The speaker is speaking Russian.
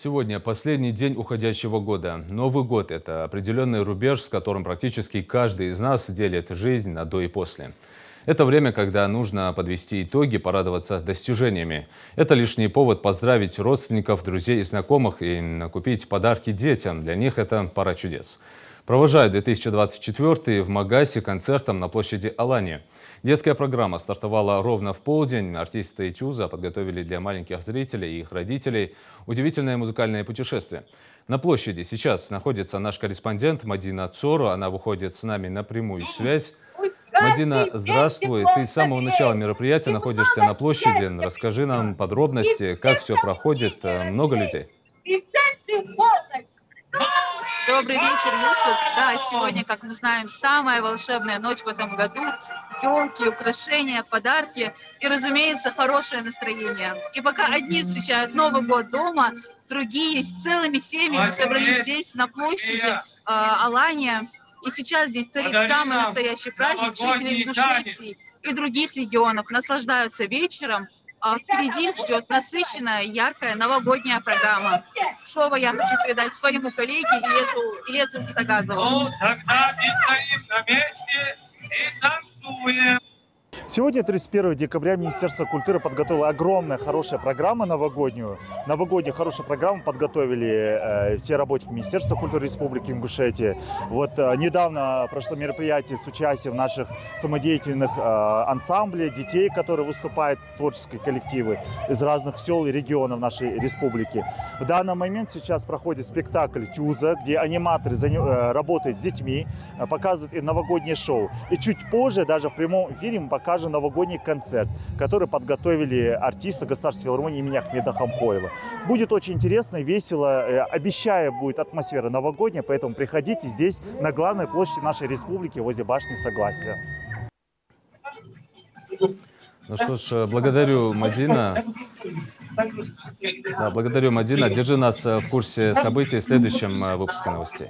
Сегодня последний день уходящего года. Новый год – это определенный рубеж, с которым практически каждый из нас делит жизнь на до и после. Это время, когда нужно подвести итоги, порадоваться достижениями. Это лишний повод поздравить родственников, друзей и знакомых и купить подарки детям. Для них это пора чудес. Провожают 2024 в Магасе концертом на площади Алания. Детская программа стартовала ровно в полдень. Артисты Тюза подготовили для маленьких зрителей и их родителей удивительное музыкальное путешествие. На площади сейчас находится наш корреспондент Мадина Цору. Она выходит с нами на прямую связь. Мадина, здравствуй. Ты с самого начала мероприятия находишься на площади. Расскажи нам подробности, как все проходит. Много людей? Добрый вечер, Юсуп. Да, сегодня, как мы знаем, самая волшебная ночь в этом году. Елки, украшения, подарки и, разумеется, хорошее настроение. И пока одни встречают Новый год дома, другие с целыми семьями собрались здесь, на площади Алания. И сейчас здесь царит самый настоящий праздник. Жители Ингушетии и других регионов наслаждаются вечером. А впереди их ждет насыщенная, яркая новогодняя программа. Слово я хочу передать своему коллеге Илезу Китагазову. Сегодня, 31 декабря, Министерство культуры подготовило огромную хорошую программу новогоднюю. Новогоднюю хорошую программу подготовили все работники Министерства культуры Республики Ингушетия. Вот недавно прошло мероприятие с участием наших самодеятельных ансамблей, детей, которые выступают, творческие коллективы из разных сел и регионов нашей республики. В данный момент сейчас проходит спектакль «Тюза», где аниматоры работают с детьми, показывают и новогоднее шоу. И чуть позже, даже в прямом эфире, мы покажем новогодний концерт, который подготовили артисты Государственной филармонии имени Ахмеда Хамхоева. Будет очень интересно и весело. Обещаю, будет атмосфера новогодняя, поэтому приходите здесь, на главной площади нашей республики, возле башни Согласия. Ну что ж, благодарю, Мадина. Да, благодарю, Мадина. Держи нас в курсе событий в следующем выпуске новостей.